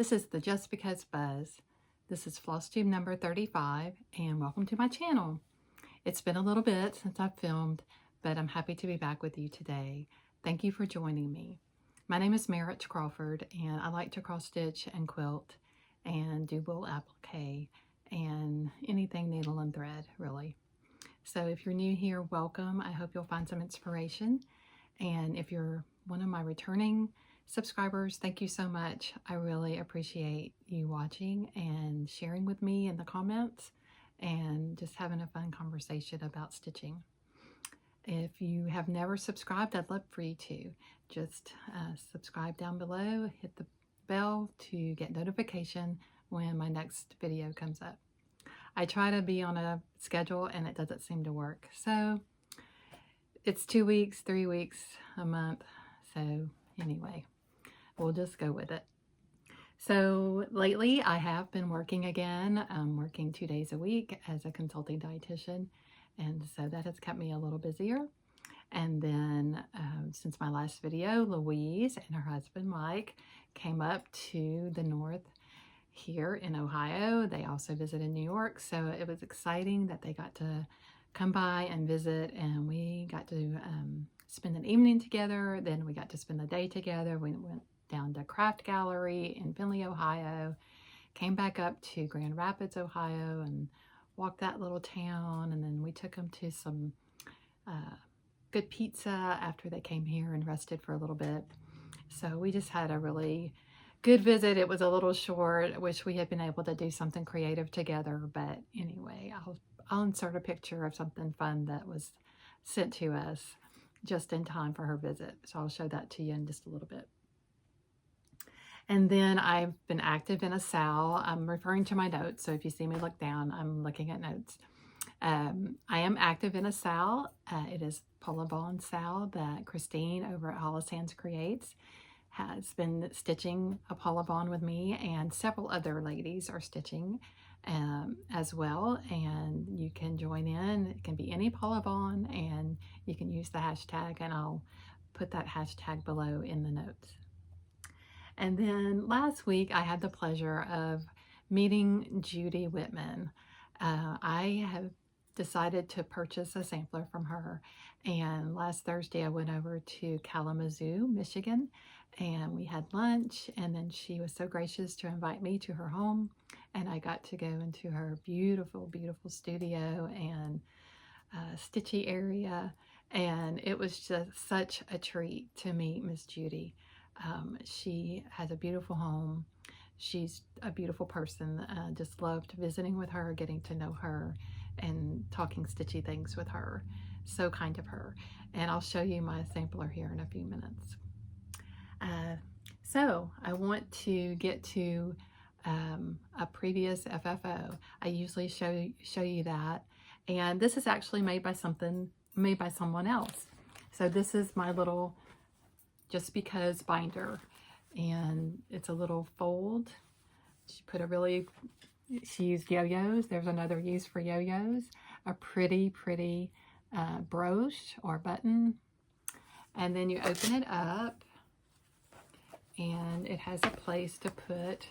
This is the Just Because Buzz. This is floss tube number 35, and welcome to my channel. It's been a little bit since I've filmed, but I'm happy to be back with you today. Thank you for joining me. My name is Merritt Crawford, and I like to cross stitch and quilt and do wool applique and anything needle and thread, really. So if you're new here, welcome. I hope you'll find some inspiration. And if you're one of my returning subscribers, thank you so much. I really appreciate you watching and sharing with me in the comments and just having a fun conversation about stitching. If you have never subscribed, I'd love for you to. Just subscribe down below, hit the bell to get notification when my next video comes up. I try to be on a schedule and it doesn't seem to work. So it's 2 weeks, 3 weeks, a month. So anyway, we'll just go with it. So lately I have been working again. I'm working 2 days a week as a consulting dietitian. And so that has kept me a little busier. And then since my last video, Louise and her husband Mike came up to the north here in Ohio. They also visited New York. So it was exciting that they got to come by and visit, and we got to spend an evening together. Then we got to spend the day together. We went down to Craft Gallery in Findlay, Ohio, came back up to Grand Rapids, Ohio, and walked that little town. And then we took them to some good pizza after they came here and rested for a little bit. So we just had a really good visit. It was a little short. I wish we had been able to do something creative together, but anyway, I'll insert a picture of something fun that was sent to us just in time for her visit. So I'll show that to you in just a little bit. And then I've been active in a SAL. I'm referring to my notes, so if you see me look down, I'm looking at notes. I am active in a SAL. It is Pull-A-Bond SAL that Christine over at Hollis Hands Creates has been stitching a Pull-A-Bond with me, and several other ladies are stitching as well, and you can join in. It can be any Pull-A-Bond, and you can use the hashtag, and I'll put that hashtag below in the notes. And then last week I had the pleasure of meeting Judy Whitman. I have decided to purchase a sampler from her, and last Thursday I went over to Kalamazoo, Michigan, and we had lunch, and then she was so gracious to invite me to her home, and I got to go into her beautiful, beautiful studio and stitchy area, and it was just such a treat to meet Miss Judy. She has a beautiful home. She's a beautiful person. Just loved visiting with her, getting to know her, and talking stitchy things with her. So kind of her. And I'll show you my sampler here in a few minutes. So I want to get to a previous FFO. I usually show you that, and this is actually made by someone else. So this is my little Just Because binder, and it's a little fold. She used yo-yos. There's another use for yo-yos. A pretty brooch or button, and then you open it up, and it has a place to put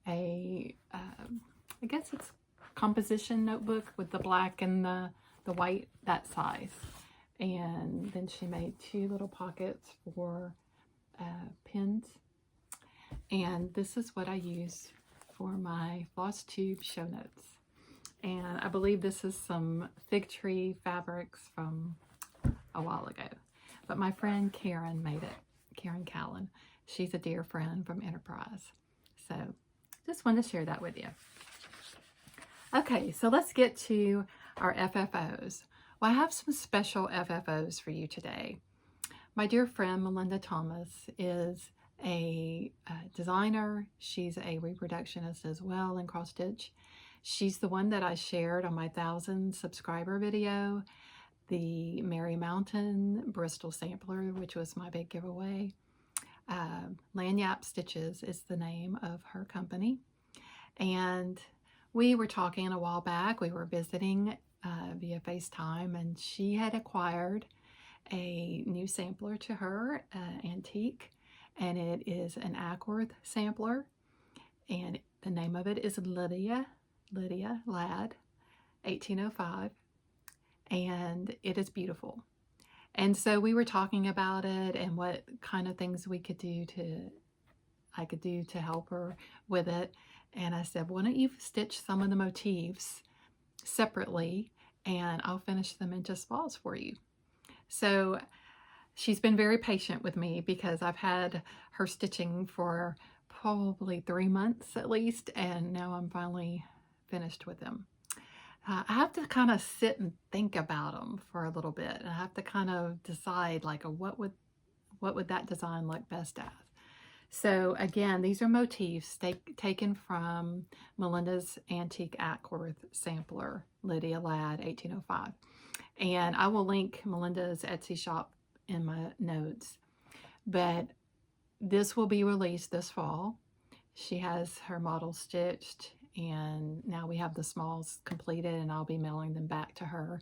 a I guess it's composition notebook with the black and the white, that size. And then she made 2 little pockets for pins. And this is what I use for my floss tube show notes. And I believe this is some fig tree fabrics from a while ago. But my friend Karen made it, Karen Callan. She's a dear friend from Enterprise. So just wanted to share that with you. Okay, so let's get to our FFOs. Well, I have some special FFOs for you today. My dear friend Melinda Thomas is a designer. She's a reproductionist as well in cross stitch. She's the one that I shared on my 1,000 subscriber video, the Mary Mountain Bristol sampler, which was my big giveaway. Lanyap Stitches is the name of her company. And we were talking a while back. We were visiting via FaceTime, and she had acquired a new sampler to her, antique, and it is an Ackworth sampler. and the name of it is Lydia Ladd, 1805, and it is beautiful. And so we were talking about it and what kind of things I could do to help her with it. And I said, why don't you stitch some of the motifs separately and I'll finish them in just falls for you. So she's been very patient with me because I've had her stitching for probably 3 months at least, and now I'm finally finished with them. I have to kind of sit and think about them for a little bit. I have to kind of decide like what would that design look best as. So again, these are motifs taken from Melinda's Antique Ackworth sampler, Lydia Ladd, 1805. And I will link Melinda's Etsy shop in my notes. But this will be released this fall. She has her model stitched, and now we have the smalls completed, and I'll be mailing them back to her.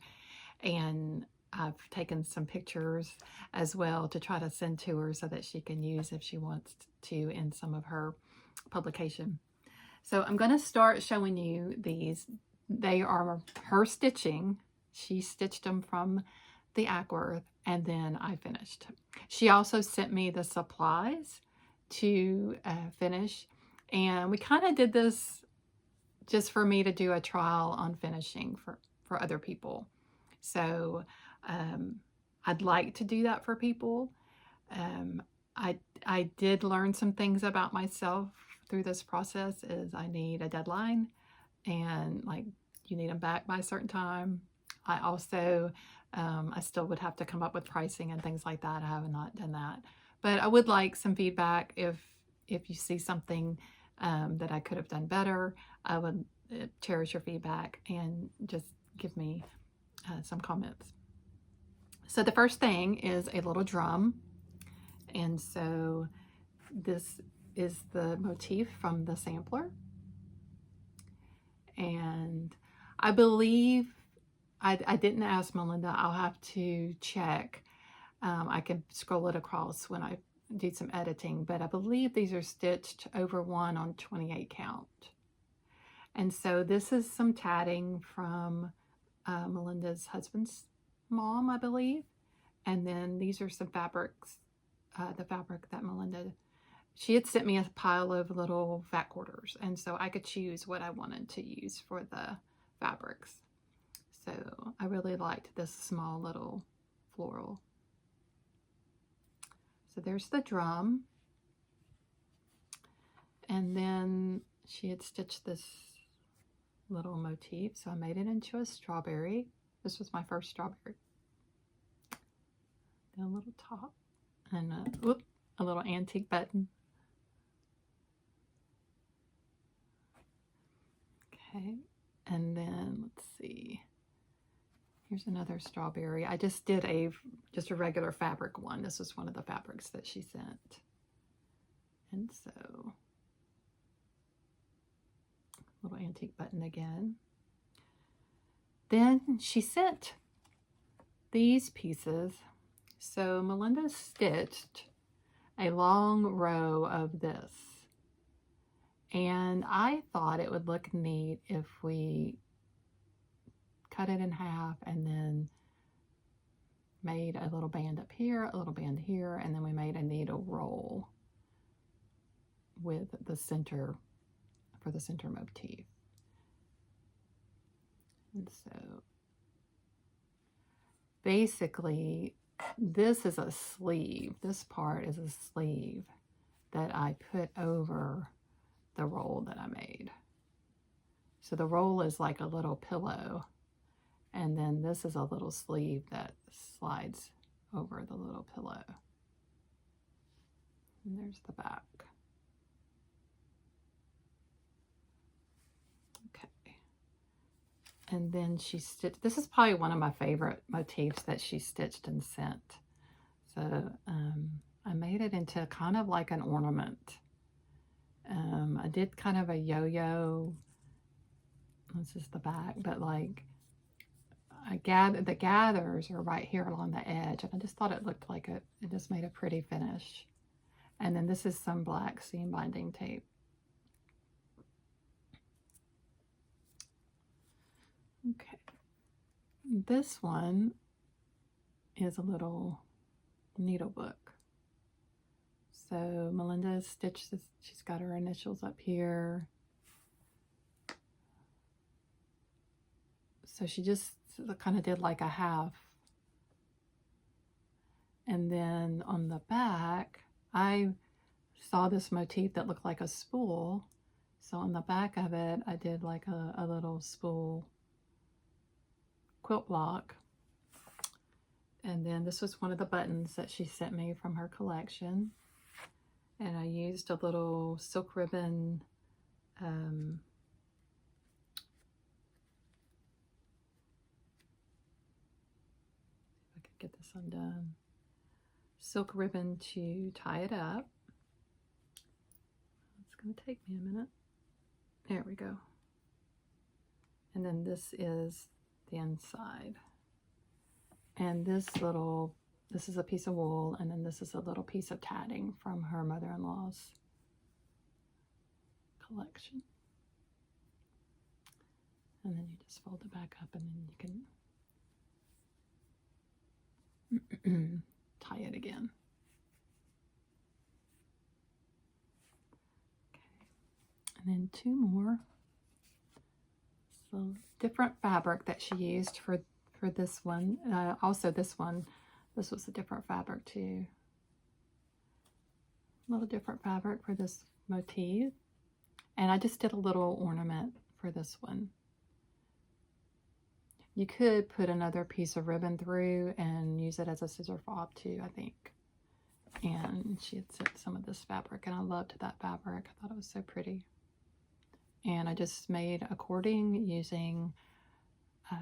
And I've taken some pictures as well to try to send to her so that she can use if she wants to in some of her publication. So I'm going to start showing you these. They are her stitching. She stitched them from the Ackworth, and then I finished. She also sent me the supplies to finish, and we kind of did this just for me to do a trial on finishing for other people. So I'd like to do that for people. I did learn some things about myself through this process. Is I need a deadline, and like you need them back by a certain time. I also I still would have to come up with pricing and things like that. I have not done that, but I would like some feedback if you see something that I could have done better. I would cherish your feedback and just give me some comments. So the first thing is a little drum, and so this is the motif from the sampler, and I believe I didn't ask Melinda. I'll have to check. I can scroll it across when I do some editing, but I believe these are stitched over 1 on 28 count. And so this is some tatting from Melinda's husband's mom, I believe. And then these are some fabrics, the fabric that Melinda, she had sent me a pile of little fat quarters. And so I could choose what I wanted to use for the fabrics. So I really liked this small little floral. So there's the drum. And then she had stitched this little motif. So I made it into a strawberry. This was my first strawberry. Then a little top and a little antique button. Okay. And then let's see. Here's another strawberry. I just did just a regular fabric one. This was one of the fabrics that she sent. And so, little antique button again. Then she sent these pieces. So Melinda stitched a long row of this. And I thought it would look neat if we cut it in half and then made a little band up here, a little band here, and then we made a needle roll with the center, for the center motif. And so basically this is a sleeve. This part is a sleeve that I put over the roll that I made. So the roll is like a little pillow. And then this is a little sleeve that slides over the little pillow. And there's the back. Okay. And then she stitched, this is probably one of my favorite motifs that she stitched and sent. So I made it into kind of like an ornament. I did kind of a yo-yo. This is the back, but like the gathers are right here along the edge, and I just thought it looked like it just made a pretty finish. And then this is some black seam binding tape. Okay, this one is a little needle book. So Melinda stitched this, she's got her initials up here. So she just kind of did like a half. And then on the back, I saw this motif that looked like a spool. So on the back of it, I did like a little spool quilt block. And then this was one of the buttons that she sent me from her collection. And I used a little silk ribbon if I could get this undone. Silk ribbon to tie it up. It's going to take me a minute. There we go. And then this is the inside. And this is a piece of wool, and then this is a little piece of tatting from her mother-in-law's collection. And then you just fold it back up, and then you can tie it again. Okay. And then two more. So different fabric that she used for this one. Also this one, this was a different fabric too. A little different fabric for this motif. And I just did a little ornament for this one. You could put another piece of ribbon through and use it as a scissor fob too, I think. And she had sent some of this fabric, and I loved that fabric. I thought it was so pretty. And I just made a cording using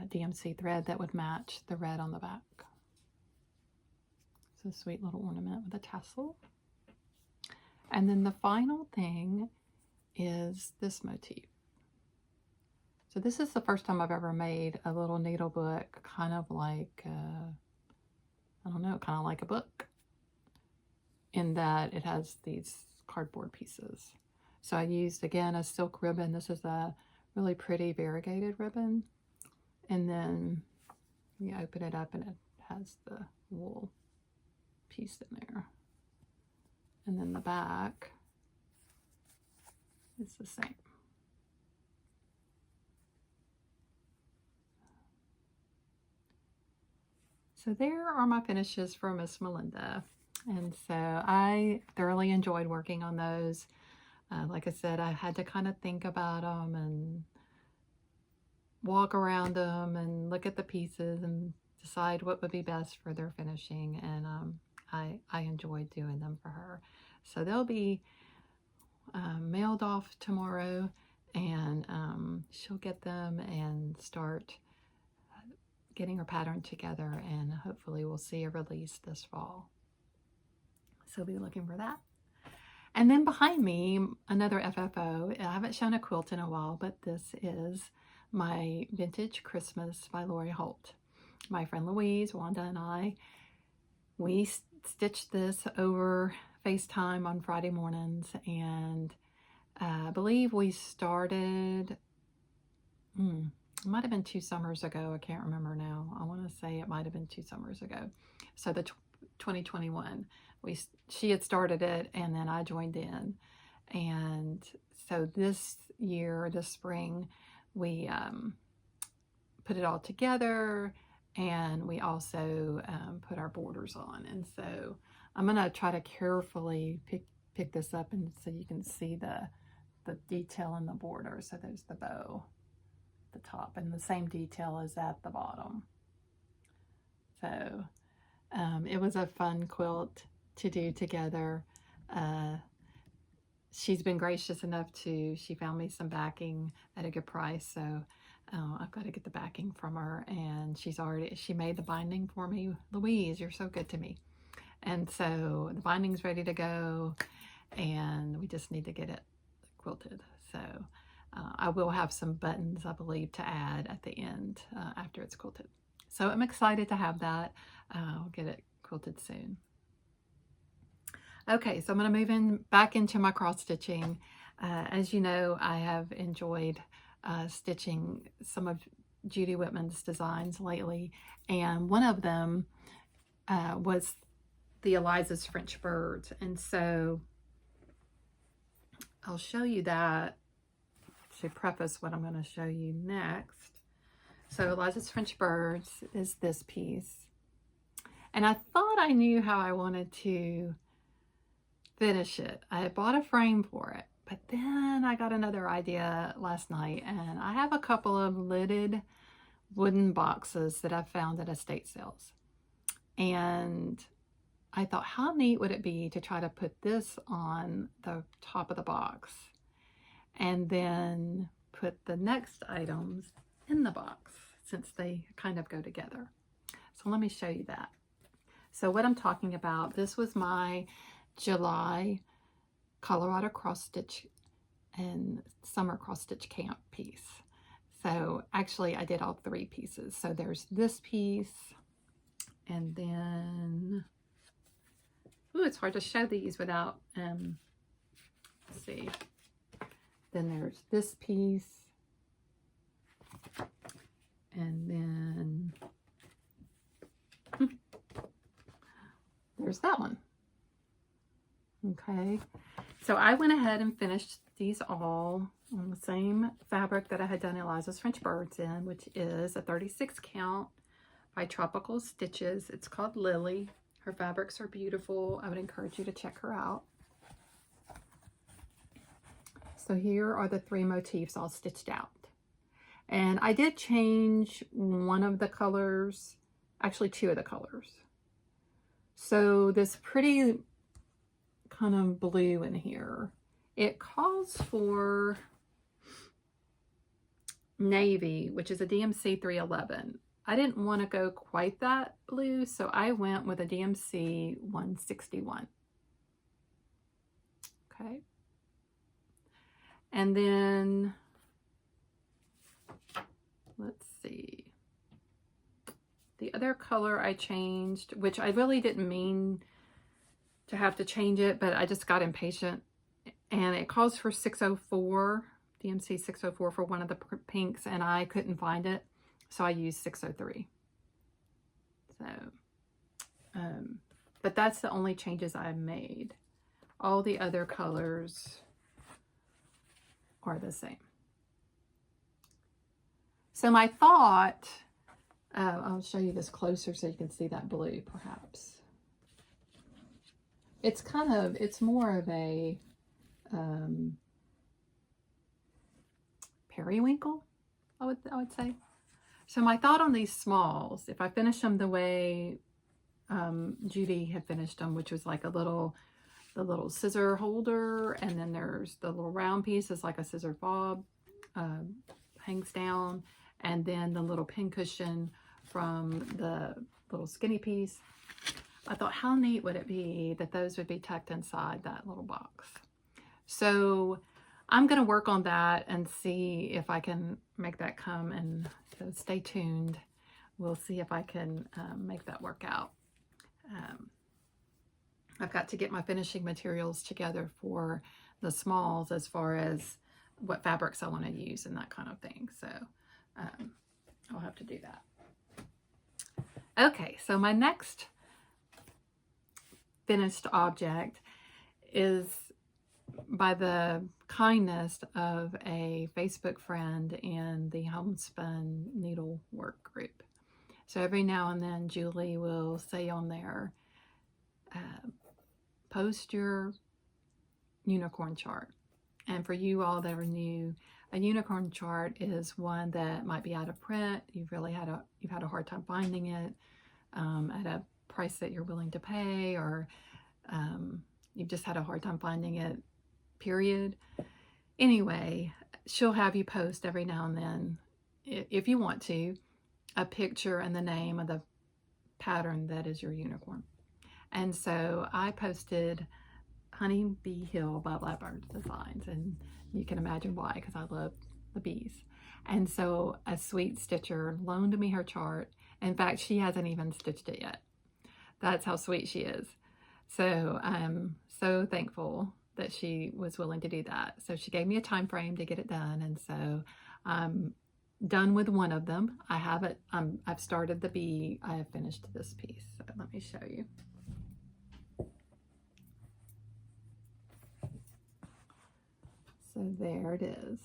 DMC thread that would match the red on the back. It's a sweet little ornament with a tassel. And then the final thing is this motif. So this is the first time I've ever made a little needle book, kind of like, I don't know, kind of like a book, in that it has these cardboard pieces. So I used, again, a silk ribbon. This is a really pretty variegated ribbon. And then you open it up and it has the wool piece in there. And then the back is the same. So there are my finishes for Miss Melinda. And so I thoroughly enjoyed working on those. Like I said, I had to kind of think about them and walk around them and look at the pieces and decide what would be best for their finishing. And I enjoyed doing them for her. So they'll be mailed off tomorrow, and she'll get them and start getting her pattern together, and hopefully we'll see a release this fall. So be looking for that. And then behind me, another FFO. I haven't shown a quilt in a while, but this is my Vintage Christmas by Lori Holt. My friend Louise, Wanda, and I, we stitched this over FaceTime on Friday mornings, and I believe we started, it might have been 2 summers ago. I can't remember now. I want to say it might have been 2 summers ago. So the 2021, she had started it, and then I joined in. And so this year, this spring, we put it all together, and we also put our borders on. And so I'm going to try to carefully pick this up, and so you can see the detail in the border. So there's the bow at the top, and the same detail is at the bottom. So it was a fun quilt to do together. She's been gracious enough she found me some backing at a good price, so I've got to get the backing from her, and she made the binding for me. Louise, you're so good to me. And so the binding's ready to go, and we just need to get it quilted. So I will have some buttons, I believe, to add at the end after it's quilted. So I'm excited to have that. I'll get it quilted soon. Okay, so I'm going to move back into my cross stitching. As you know, I have enjoyed stitching some of Judy Whitman's designs lately, and one of them was the Eliza's French Birds. And so I'll show you that to preface what I'm going to show you next. So Eliza's French Birds is this piece. And I thought I knew how I wanted to finish it. I had bought a frame for it, but then I got another idea last night, and I have a couple of lidded wooden boxes that I found at estate sales. And I thought, how neat would it be to try to put this on the top of the box and then put the next items in the box, since they kind of go together. So let me show you that. So what I'm talking about, this was my July Colorado cross stitch and summer cross stitch camp piece. So actually I did all 3 pieces. So there's this piece, and then, ooh, it's hard to show these without, let's see. Then there's this piece, and then there's that one. Okay, so I went ahead and finished these all on the same fabric that I had done Eliza's French Birds in, which is a 36 count by Tropical Stitches. It's called Lily. Her fabrics are beautiful. I would encourage you to check her out. So here are the 3 motifs all stitched out. And I did change one of the colors, actually 2 of the colors. So this pretty kind of blue in here, it calls for navy, which is a DMC 311. I didn't want to go quite that blue, so I went with a DMC 161. Okay. And then, let's see. The other color I changed, which I really didn't mean to have to change it, but I just got impatient. And it calls for 604, DMC 604 for one of the pinks, and I couldn't find it. So I used 603. So, but that's the only changes I made. All the other colors are the same. So my thought, I'll show you this closer so you can see that blue perhaps. It's kind of, it's more of a periwinkle, I would say. So my thought on these smalls, if I finish them the way Judy had finished them, which was like the little scissor holder, and then there's the little round piece is like a scissor fob, hangs down, and then the little pin cushion from the little skinny piece. I thought, how neat would it be that those would be tucked inside that little box. So I'm going to work on that and see if I can make that come, and so stay tuned. We'll see if I can make that work out. I've got to get my finishing materials together for the smalls as far as what fabrics I want to use and that kind of thing. So I'll have to do that. Okay, so my next finished object is by the kindness of a Facebook friend in the Homespun Needlework group. So every now and then Julie will say on there, post your unicorn chart. And for you all that are new, a unicorn chart is one that might be out of print. You've had a hard time finding it at a price that you're willing to pay, or you've just had a hard time finding it, period. Anyway, she'll have you post every now and then, if you want to, a picture and the name of the pattern that is your unicorn. And so I posted Honey Bee Hill by Blackbird Designs, and you can imagine why, because I love the bees. And so a sweet stitcher loaned me her chart. In fact, she hasn't even stitched it yet. That's how sweet she is. So I'm so thankful that she was willing to do that. So she gave me a time frame to get it done, and so I'm done with one of them. I haven't, I've started the bee. I have finished this piece. So let me show you. So there it is.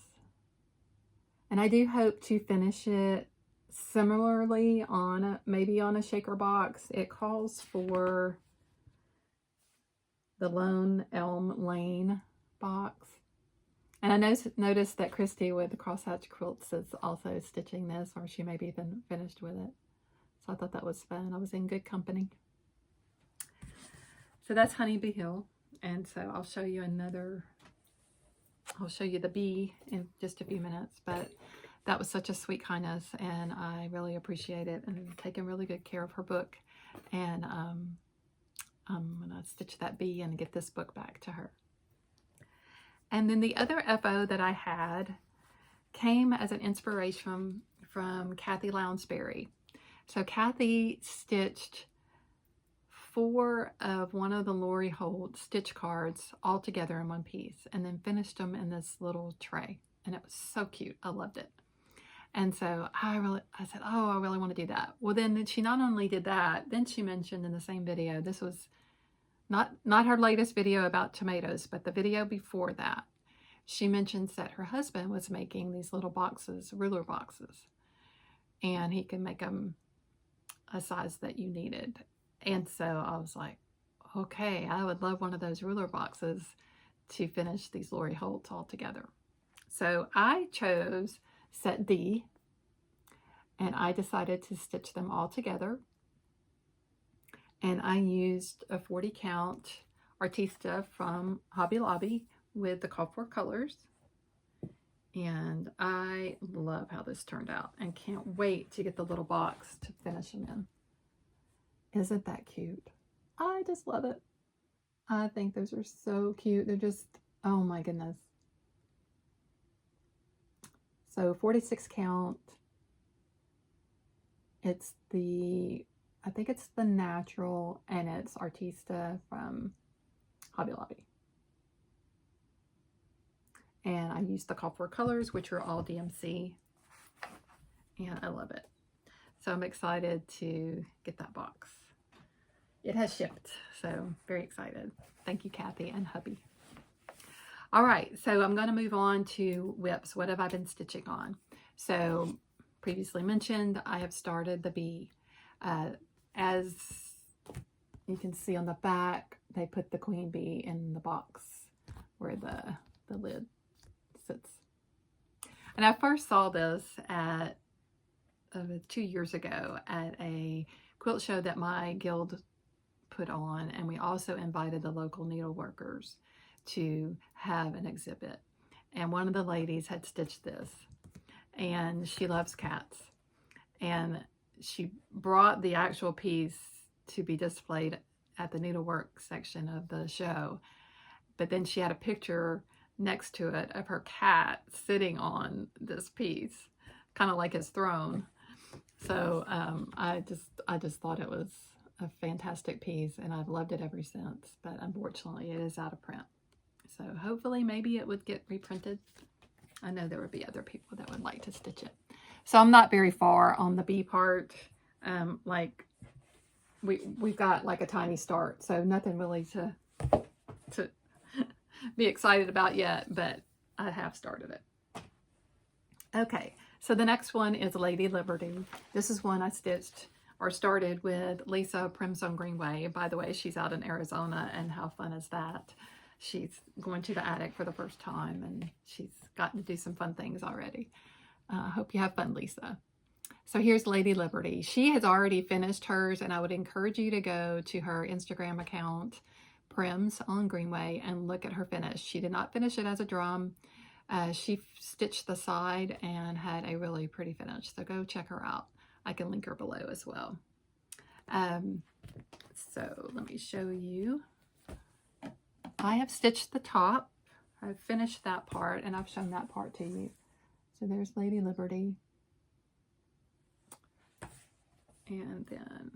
And I do hope to finish it similarly on maybe on a shaker box. It calls for the Lone Elm Lane box. And I noticed that Christy with the Crosshatch Quilts is also stitching this, or she may be finished with it. So I thought that was fun. I was in good company. So that's Honeybee Hill. And so I'll show you I'll show you the bee in just a few minutes. But that was such a sweet kindness, and I really appreciate it, and taking really good care of her book. And I'm going to stitch that bee and get this book back to her. And then the other FO that I had came as an inspiration from Kathy Lounsbury. So Kathy stitched 4 of one of the Lori Holt stitch cards all together in one piece, and then finished them in this little tray. And it was so cute. I loved it. And so I said, oh, I really want to do that. Well, then she not only did that, then she mentioned in the same video, this was not her latest video about tomatoes, but the video before that, she mentions that her husband was making these little boxes, ruler boxes, and he can make them a size that you needed. And so I was like, okay, I would love one of those ruler boxes to finish these Lori Holts all together. So I chose set D, and I decided to stitch them all together. And I used a 40 count Artista from Hobby Lobby with the call for colors. And I love how this turned out and can't wait to get the little box to finish them in. Isn't that cute? I just love it. I think those are so cute. They're just, oh my goodness. So 46 count. It's I think it's the natural, and it's Artista from Hobby Lobby. And I used the call for colors, which are all DMC. And I love it. So I'm excited to get that box. It has shipped, so very excited. Thank you, Kathy and hubby. All right, so I'm going to move on to whips. What have I been stitching on? So previously mentioned, I have started the bee. As you can see on the back, they put the queen bee in the box where the lid sits. And I first saw this at 2 years ago at a quilt show that my guild put on, and we also invited the local needleworkers to have an exhibit. And one of the ladies had stitched this, and she loves cats, and she brought the actual piece to be displayed at the needlework section of the show, but then she had a picture next to it of her cat sitting on this piece, kind of like his throne. So I just thought it was a fantastic piece, and I've loved it ever since, but unfortunately it is out of print. So hopefully maybe it would get reprinted. I know there would be other people that would like to stitch it. So I'm not very far on the bee part. Like we've got like a tiny start, so nothing really to be excited about yet, but I have started it. Okay, so the next one is Lady Liberty. This is one I stitched or started with Lisa Primzone Greenway. By the way, she's out in Arizona, and how fun is that? She's going to the attic for the first time, and she's gotten to do some fun things already. I hope you have fun, Lisa. So here's Lady Liberty. She has already finished hers, and I would encourage you to go to her Instagram account, Primzone Greenway, and look at her finish. She did not finish it as a drum. She stitched the side and had a really pretty finish. So go check her out. I can link her below as well. So let me show you. I have stitched the top. I've finished that part, and I've shown that part to you. So there's Lady Liberty. And then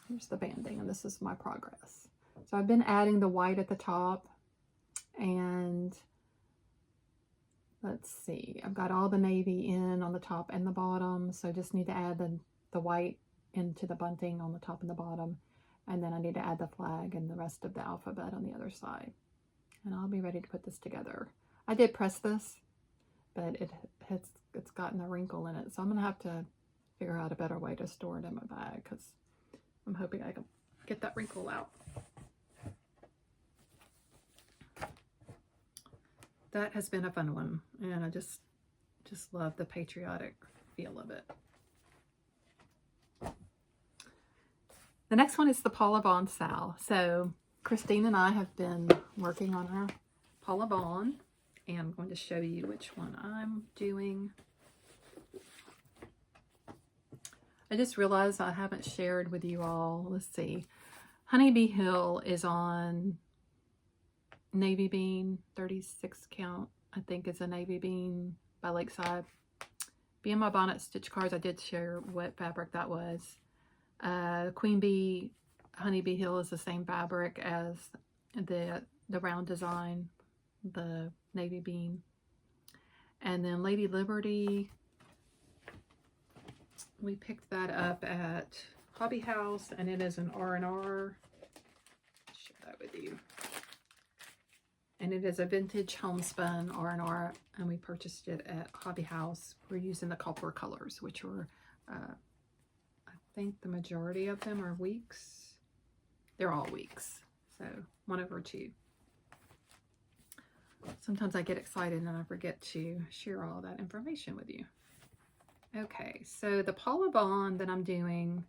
here's the banding, and this is my progress. So I've been adding the white at the top And let's see, I've got all the navy in on the top and the bottom, so I just need to add the white into the bunting on the top and the bottom, and then I need to add the flag and the rest of the alphabet on the other side. And I'll be ready to put this together. I did press this, but it's gotten a wrinkle in it, so I'm gonna have to figure out a better way to store it in my bag, because I'm hoping I can get that wrinkle out. That has been a fun one, and I just love the patriotic feel of it. The next one is the Paula Vaughn Sal. So Christine and I have been working on our Paula Vaughn, and I'm going to show you which one I'm doing. I just realized I haven't shared with you all. Let's see. Honeybee Hill is on navy bean, 36 count. I think it's a navy bean by Lakeside. Be in my bonnet stitch cards, I did share what fabric that was. Queen Bee Honeybee Hill is the same fabric as the round design, the navy bean. And then Lady Liberty, we picked that up at Hobby House, and it is an R&R. Share that with you. And it is a vintage homespun R&R, and we purchased it at Hobby House. We're using the copper colors, which were, I think the majority of them are weeks. They're all weeks, so 1/2. Sometimes I get excited and I forget to share all that information with you. Okay, so the Paula Vaughn that I'm doing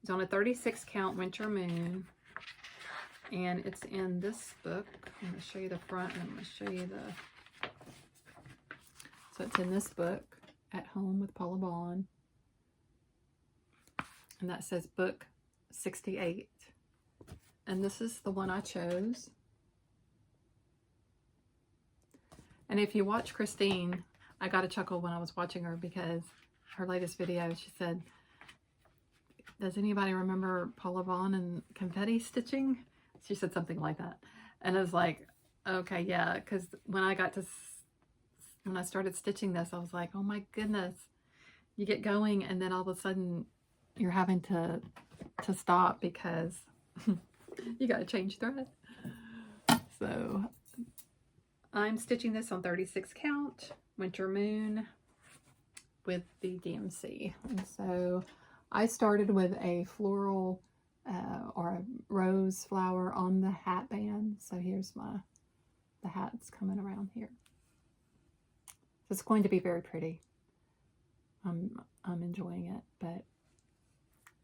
is on a 36 count Winter Moon. And it's in this book. I'm going to show you the front, and I'm going to show you the... So it's in this book, At Home with Paula Vaughn. And that says book 68. And this is the one I chose. And if you watch Christine, I got a chuckle when I was watching her, because her latest video, she said, does anybody remember Paula Vaughn and confetti stitching? She said something like that. And I was like, okay, yeah, because when I started stitching this, I was like, oh my goodness. You get going, and then all of a sudden you're having to stop because you got to change thread. So I'm stitching this on 36 count Winter Moon with the DMC. And so I started with a floral or a rose flower on the hat band. So here's the hat's coming around here. So it's going to be very pretty. I'm enjoying it, but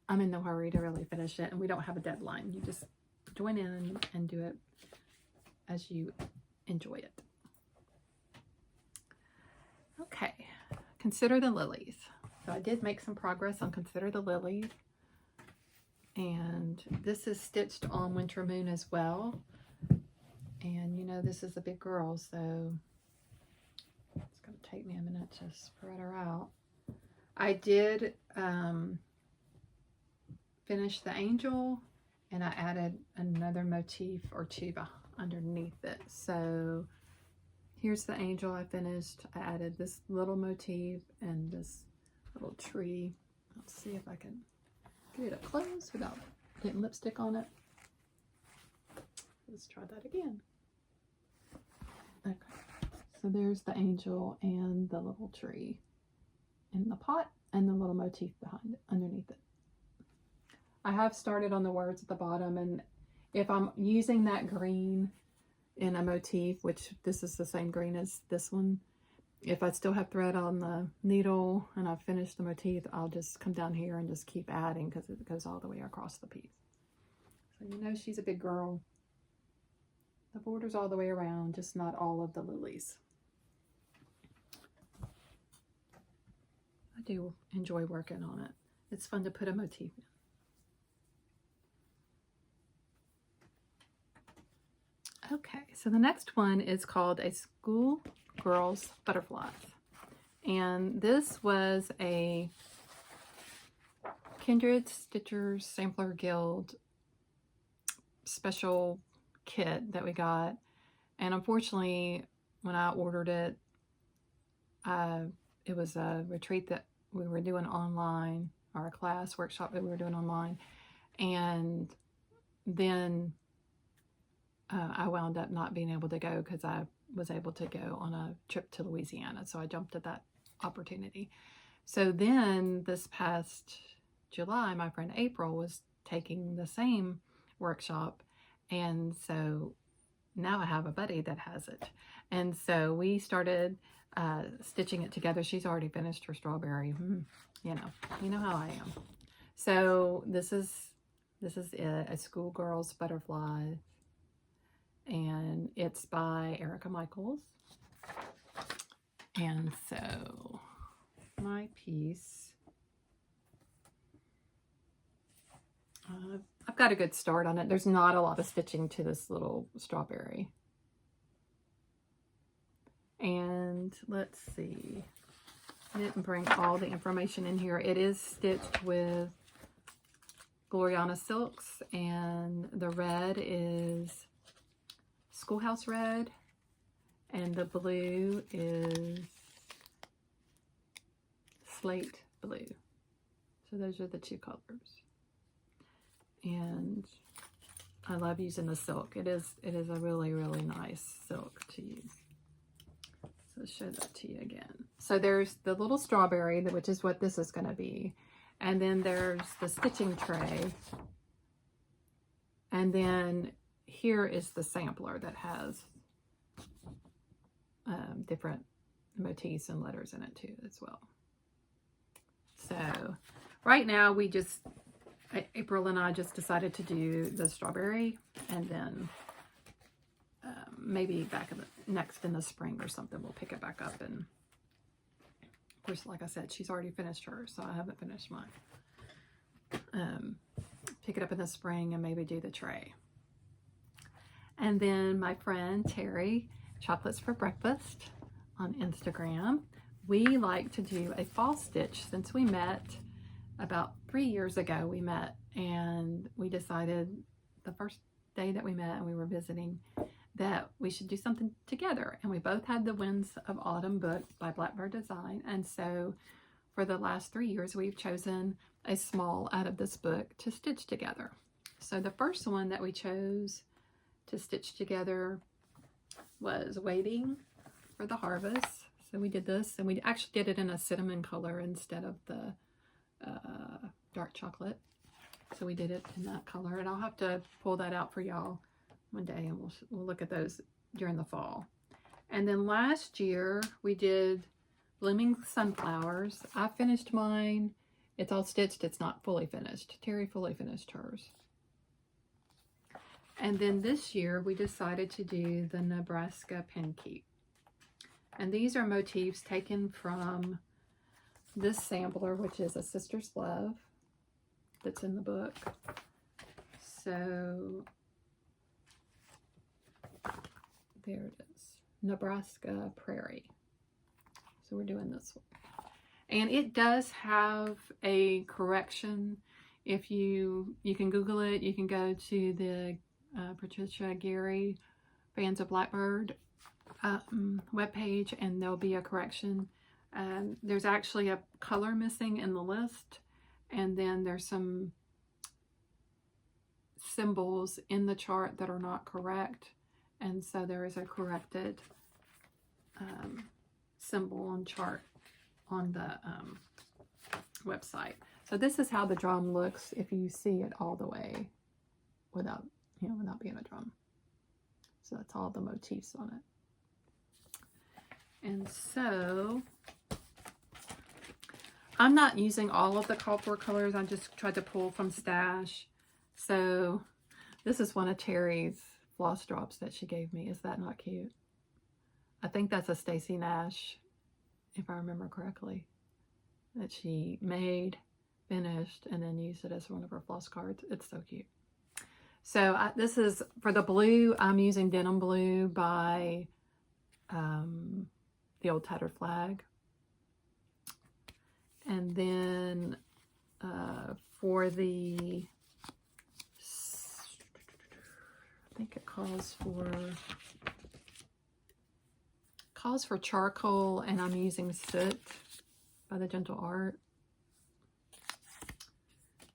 I'm in no hurry to really finish it, and we don't have a deadline. You just join in and do it as you enjoy it. Okay, Consider the Lilies. So I did make some progress on Consider the Lilies. And this is stitched on Winter Moon as well. And you know, this is a big girl, so it's going to take me a minute to spread her out. I did finish the angel, and I added another motif or two underneath it. So here's the angel I finished. I added this little motif and this little tree. Let's see if I can get it up close without getting lipstick on it. Let's try that again. Okay, so there's the angel and the little tree in the pot, and the little motif behind it, underneath it. I have started on the words at the bottom, and if I'm using that green in a motif, which this is the same green as this one, if I still have thread on the needle and I've finished the motif, I'll just come down here and just keep adding, because it goes all the way across the piece. So you know she's a big girl. The border's all the way around, just not all of the lilies. I do enjoy working on it. It's fun to put a motif in. Okay, so the next one is called A School Girls Butterflies. And this was a Kindred Stitchers Sampler Guild special kit that we got. And unfortunately, when I ordered it, it was a retreat that we were doing online, or a class workshop that we were doing online. And then I wound up not being able to go because I was able to go on a trip to Louisiana. So I jumped at that opportunity. So then this past July, my friend April was taking the same workshop. And so now I have a buddy that has it. And so we started stitching it together. She's already finished her strawberry. You know how I am. So this is it, a schoolgirl's butterfly. And it's by Erica Michaels. And so my piece, I've got a good start on it. There's not a lot of stitching to this little strawberry. And let's see, I didn't bring all the information in here. It is stitched with Gloriana Silks, and the red is Schoolhouse Red, and the blue is Slate Blue. So those are the two colors. And I love using the silk. It is a really, really nice silk to use. So I'll show that to you again. So there's the little strawberry, which is what this is going to be. And then there's the stitching tray. And then here is the sampler that has different motifs and letters in it too as well. So right now April and I just decided to do the strawberry, and then maybe next in the spring or something we'll pick it back up. And of course, like I said, she's already finished hers, so I haven't finished mine. Pick it up in the spring and maybe do the tray. And then my friend Terry, Chocolates for Breakfast on Instagram, we like to do a fall stitch. Since we met about 3 years ago, we met, and we decided the first day that we met and we were visiting that we should do something together. And we both had the Winds of Autumn book by Blackbird Design. And so for the last 3 years, we've chosen a small out of this book to stitch together. So the first one that we chose to stitch together was Waiting for the Harvest. So we did this, and we actually did it in a cinnamon color instead of the dark chocolate. So we did it in that color, and I'll have to pull that out for y'all one day, and we'll look at those during the fall. And then last year we did Blooming Sunflowers. I finished mine. It's all stitched. It's not fully finished. Terry fully finished hers. And then this year we decided to do the Nebraska Pin Keep. And these are motifs taken from this sampler, which is A Sister's Love, that's in the book. So there it is, Nebraska Prairie. So we're doing this one. And it does have a correction. If you can Google it, you can go to the Patricia Gary Fans of Blackbird webpage, and there'll be a correction. There's actually a color missing in the list, and then there's some symbols in the chart that are not correct, and so there is a corrected symbol on chart on the website. So this is how the drum looks if you see it all the way without being a drum. So that's all the motifs on it. And so I'm not using all of the called for colors. I just tried to pull from stash. So this is one of Terry's floss drops that she gave me. Is that not cute? I think that's a Stacy Nash, if I remember correctly, that she made, finished, and then used it as one of her floss cards. It's so cute. So this is for the blue. I'm using Denim Blue by the Old Tattered Flag. And then for the, I think it calls for calls for charcoal, and I'm using Soot by the Gentle Art.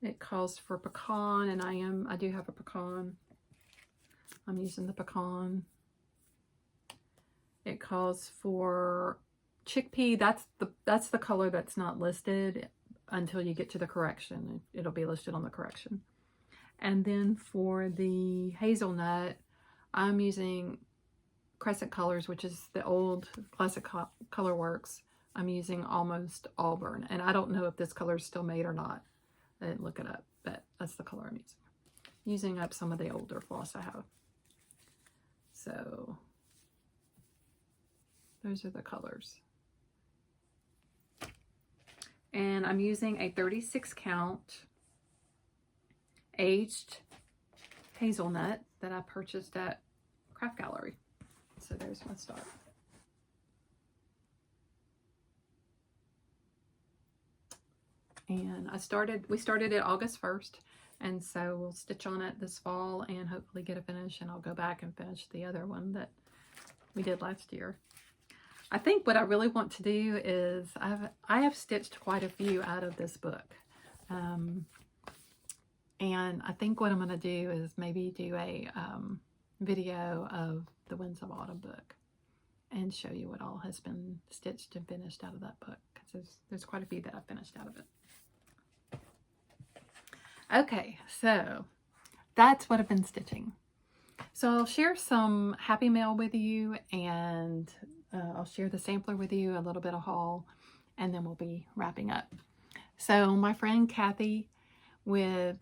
It calls for pecan, and I do have a pecan. I'm using the pecan. It calls for chickpea. That's the color that's not listed until you get to the correction. It'll be listed on the correction. And then for the hazelnut, I'm using Crescent Colors, which is the old classic Colorworks. I'm using Almost Auburn, and I don't know if this color is still made or not. I didn't look it up, but that's the color I'm using up some of the older floss I have. So those are the colors. And I'm using a 36 count aged hazelnut that I purchased at Craft Gallery. So there's my start. And we started it August 1st, and so we'll stitch on it this fall and hopefully get a finish, and I'll go back and finish the other one that we did last year. I think what I really want to do is I have stitched quite a few out of this book. And I think what I'm going to do is maybe do a video of the Winds of Autumn book and show you what all has been stitched and finished out of that book, because there's quite a few that I've finished out of it. Okay, so that's what I've been stitching. So I'll share some happy mail with you, and I'll share the sampler with you, a little bit of haul, and then we'll be wrapping up. So my friend Kathy with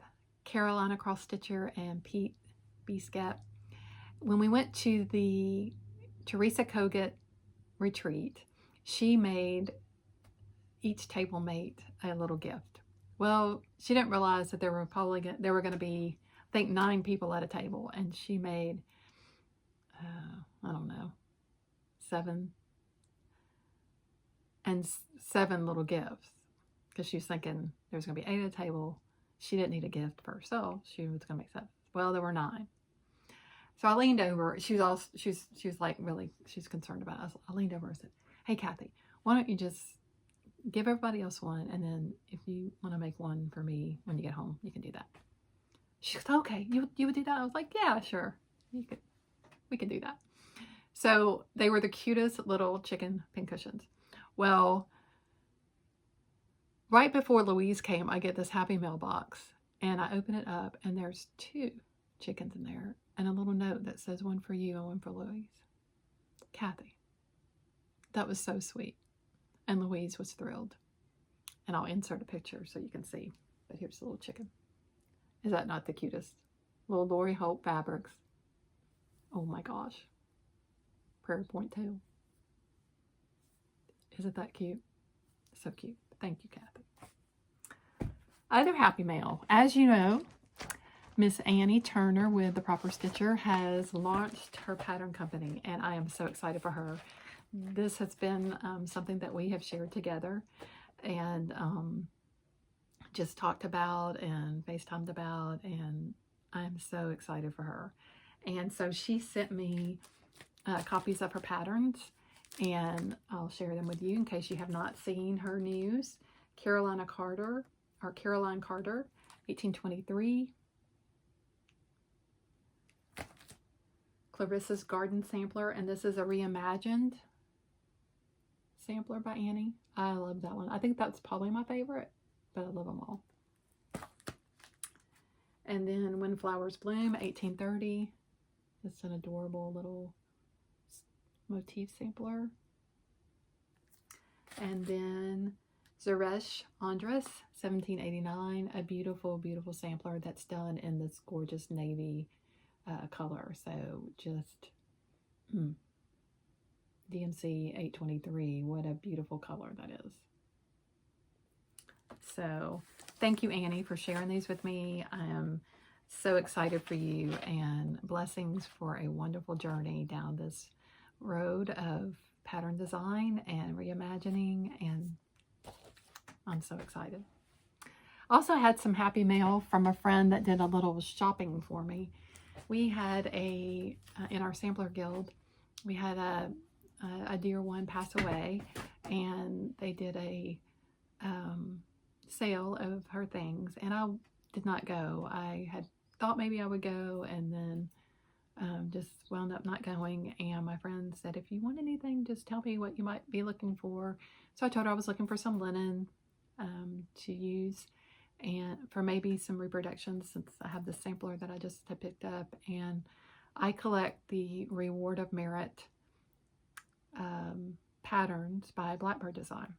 Carolina Cross Stitcher and Pete BeeCuzz, when we went to the Teresa Kogut retreat, she made each table mate a little gift. Well, she didn't realize that there were going to be, I think, 9 people at a table, and she made I don't know, 7 little gifts, because she was thinking there was going to be 8 at a table. She didn't need a gift for herself. She was going to make 7. Well, there were 9. So I leaned over. She was like, really, she's concerned about us. I leaned over and said, "Hey, Kathy, why don't you just give everybody else one, and then if you want to make one for me when you get home, you can do that." She goes, "Okay, you would do that?" I was like, "Yeah, sure. We could do that." So they were the cutest little chicken pincushions. Well, right before Louise came, I get this Happy Mail box, and I open it up, and there's 2 chickens in there, and a little note that says, "One for you and one for Louise." Kathy. That was so sweet. And Louise was thrilled. And I'll insert a picture so you can see. But here's the little chicken. Is that not the cutest? Little Lori Holt fabrics. Oh my gosh. Prairie Point tail. Isn't that cute? So cute. Thank you, Kathy. Other happy mail. As you know, Miss Annie Turner with The Proper Stitcher has launched her pattern company, and I am so excited for her. This has been something that we have shared together, and just talked about and FaceTimed about, and I'm so excited for her. And so she sent me copies of her patterns, and I'll share them with you in case you have not seen her news. Caroline Carter, 1823. Clarissa's Garden Sampler, and this is a reimagined sampler by Annie. I love that one. I think that's probably my favorite, but I love them all. And then When Flowers Bloom, 1830. It's an adorable little motif sampler. And then Zeresh Andres, 1789. A beautiful, beautiful sampler that's done in this gorgeous navy color. So just DMC 823. What a beautiful color that is. So thank you, Annie, for sharing these with me. I am so excited for you, and blessings for a wonderful journey down this road of pattern design and reimagining, and I'm so excited. Also had some happy mail from a friend that did a little shopping for me. We had in our sampler guild, we had a a dear one pass away, and they did a sale of her things, and I did not go. I had thought maybe I would go, and then just wound up not going. And my friend said, if you want anything, just tell me what you might be looking for. So I told her I was looking for some linen to use, and for maybe some reproductions, since I have this sampler that I just had picked up. And I collect the Reward of Merit patterns by Blackbird Design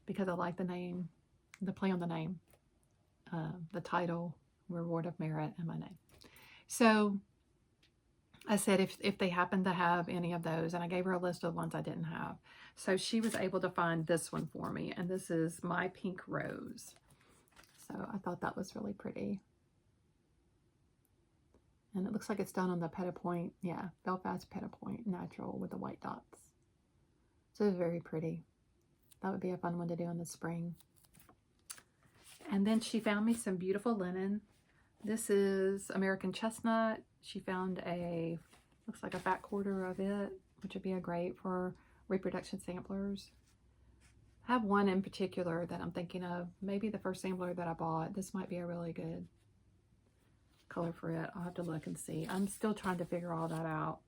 because I like the name, the play on the name, the title, Reward of Merit, and my name. So I said if they happen to have any of those, and I gave her a list of ones I didn't have. So she was able to find this one for me, and this is My Pink Rose. So I thought that was really pretty. And it looks like it's done on the Petit-Point, yeah, Belfast Petit-Point natural with the white dots. So it's very pretty. That would be a fun one to do in the spring. And then she found me some beautiful linen. This is American Chestnut. She found looks like a fat quarter of it, which would be a great for reproduction samplers. I have one in particular that I'm thinking of. Maybe the first sampler that I bought. This might be a really good color for it. I'll have to look and see. I'm still trying to figure all that out.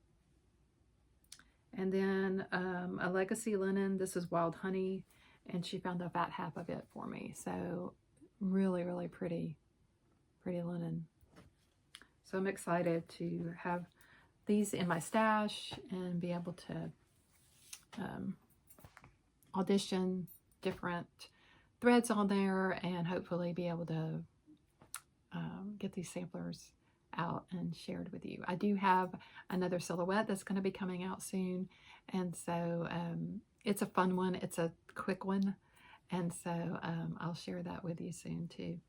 And then a legacy linen. This is Wild Honey, and she found a fat half of it for me. So really, really pretty linen. So I'm excited to have these in my stash and be able to audition different threads on there, and hopefully be able to get these samplers out and shared with you. I do have another silhouette that's going to be coming out soon, and so it's a fun one. It's a quick one, and so I'll share that with you soon too.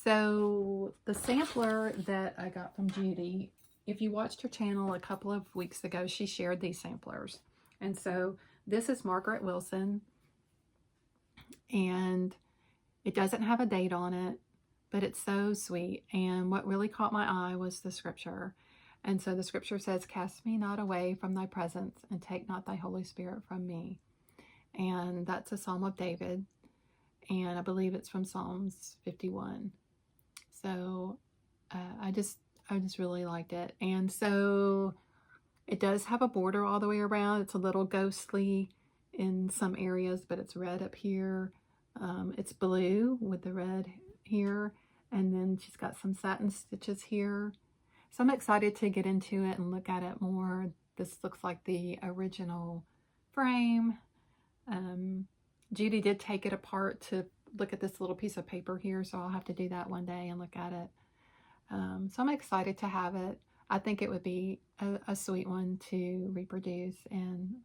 So the sampler that I got from Judy, if you watched her channel a couple of weeks ago, she shared these samplers. And so this is Margaret Wilson, and it doesn't have a date on it, but it's so sweet. And what really caught my eye was the scripture. And so the scripture says, "Cast me not away from thy presence, and take not thy Holy Spirit from me." And that's a Psalm of David, and I believe it's from Psalms 51. So I just really liked it. And so it does have a border all the way around. It's a little ghostly in some areas, but it's red up here. It's blue with the red here, and then she's got some satin stitches here. So I'm excited to get into it and look at it more. This looks like the original frame. Judy did take it apart to look at this little piece of paper here, so I'll have to do that one day and look at it. So I'm excited to have it. I think it would be a sweet one to reproduce, and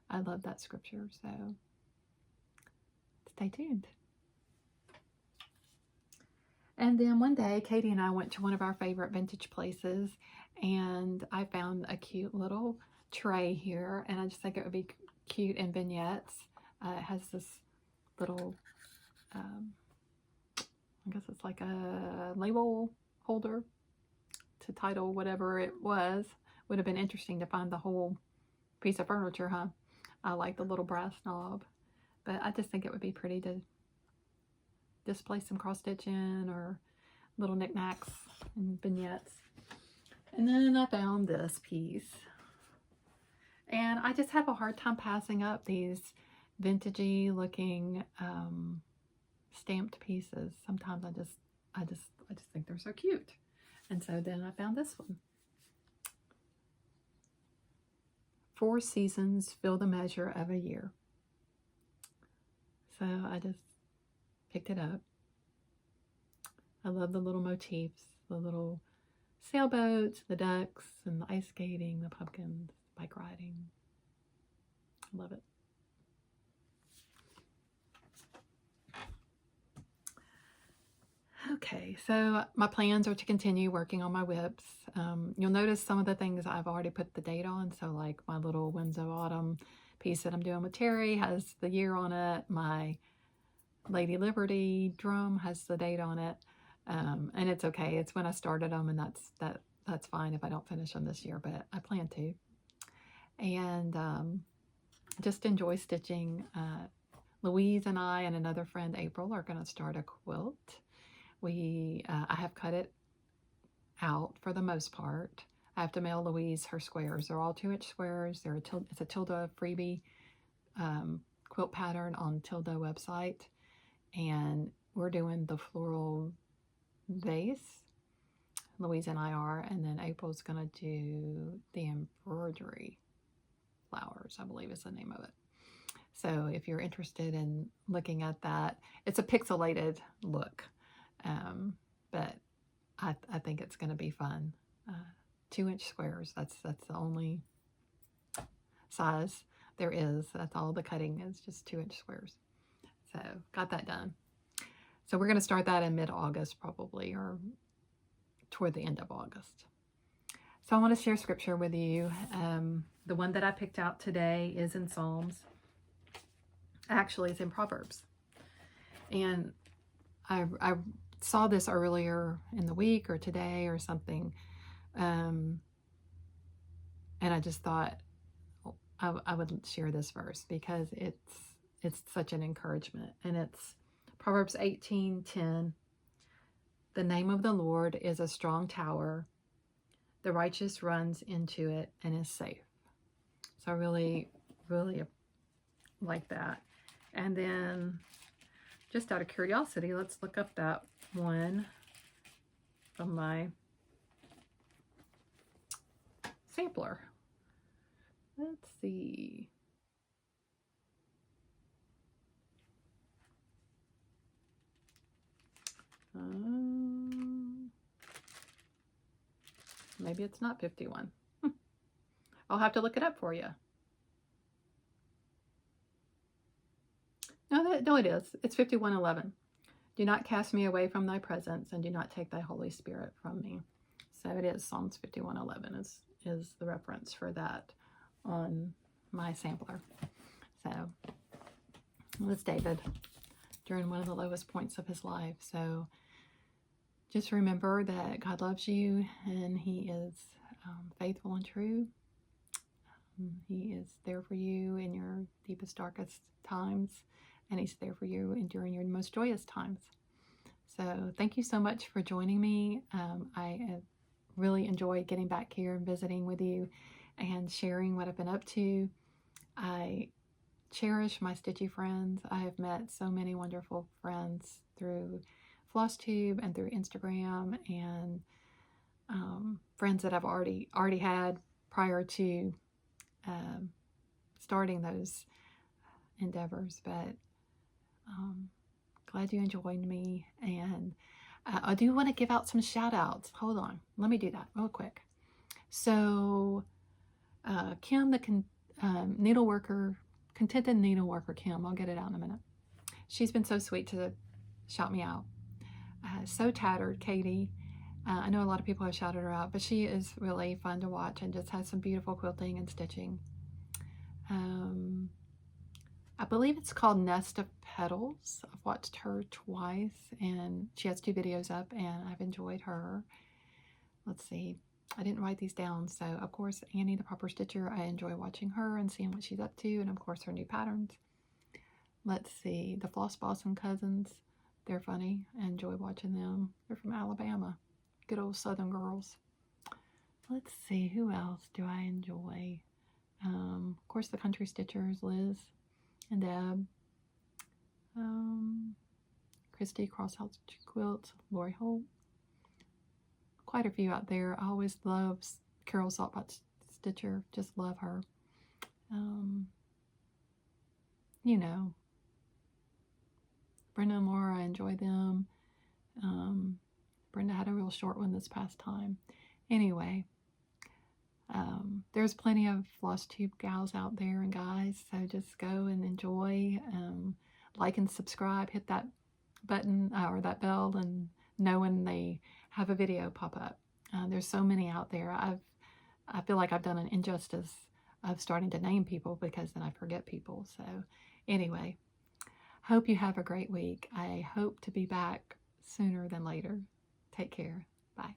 I love that scripture, so stay tuned. And then one day, Katie and I went to one of our favorite vintage places, and I found a cute little tray here, and I just think it would be cute in vignettes. It has this little, I guess it's like a label holder to title whatever it was. Would have been interesting to find the whole piece of furniture, huh? I like the little brass knob, but I just think it would be pretty to display some cross stitching or little knickknacks and vignettes. And then I found this piece, and I just have a hard time passing up these vintagey looking stamped pieces. Sometimes I just think they're so cute. And so then I found this one. 4 seasons fill the measure of a year. So I just picked it up. I love the little motifs, the little sailboats, the ducks, and the ice skating, the pumpkins, bike riding. I love it. Okay, so my plans are to continue working on my whips. You'll notice some of the things I've already put the date on. So like my little Windsor Autumn piece that I'm doing with Terry has the year on it. My Lady Liberty drum has the date on it. And it's okay. It's when I started them, and that's fine if I don't finish them this year, but I plan to. and just enjoy stitching. Louise and I and another friend, April, are going to start a quilt. I have cut it out for the most part. I have to mail Louise her squares. They're all 2-inch squares. It's a Tilda freebie quilt pattern on Tilda website, and we're doing the floral vase. Louise and I are, and then April's going to do the embroidery flowers, I believe is the name of it. So if you're interested in looking at that, it's a pixelated look, but I think it's going to be fun. 2-inch squares, that's the only size there is. That's all the cutting is, just 2-inch squares. So got that done. So we're going to start that in mid-August probably, or toward the end of August. So I want to share scripture with you. The one that I picked out today is in Psalms. Actually, it's in Proverbs. And I saw this earlier in the week or today or something. And I just thought I would share this verse because it's such an encouragement. And it's Proverbs 18:10. The name of the Lord is a strong tower. The righteous runs into it and is safe. So I really, really like that. And then, just out of curiosity, let's look up that one from my sampler. Let's see. Maybe it's not 51. I'll have to look it up for you. No, it is. It's 51:11. Do not cast me away from thy presence, and do not take thy Holy Spirit from me. So it is Psalms 51:11 is the reference for that on my sampler. So it was David during one of the lowest points of his life. So just remember that God loves you, and he is faithful and true. He is there for you in your deepest, darkest times, and he's there for you during your most joyous times. So thank you so much for joining me. I have really enjoyed getting back here and visiting with you and sharing what I've been up to. I cherish my stitchy friends. I have met so many wonderful friends through FlossTube and through Instagram, and friends that I've already had prior to starting those endeavors. But glad you joined me, and I do want to give out some shout outs. Hold on, let me do that real quick. So Kim, the contented needleworker Kim, I'll get it out in a minute. She's been so sweet to shout me out. So Tattered Katie, I know a lot of people have shouted her out, but she is really fun to watch and just has some beautiful quilting and stitching. I believe it's called Nest of Petals. I've watched her twice, and she has 2 videos up, and I've enjoyed her. Let's see, I didn't write these down. So of course, Annie the Proper Stitcher, I enjoy watching her and seeing what she's up to, and of course her new patterns. Let's see, the Floss Blossom Cousins, they're funny. I enjoy watching them. They're from Alabama, good old Southern girls. Let's see, who else do I enjoy? Of course, the Country Stitchers, Liz and Deb, Christy Crosshouse Quilts, Lori Holt. Quite a few out there. I always love Carol Saltpot Stitcher, just love her. You know, Brenda and Laura, I enjoy them. Brenda had a real short one this past time. Anyway, there's plenty of FlossTube gals out there and guys, so just go and enjoy. Like and subscribe, hit that button or that bell, and know when they have a video pop up. There's so many out there. I feel like I've done an injustice of starting to name people, because then I forget people. So anyway, hope you have a great week. I hope to be back sooner than later. Take care. Bye.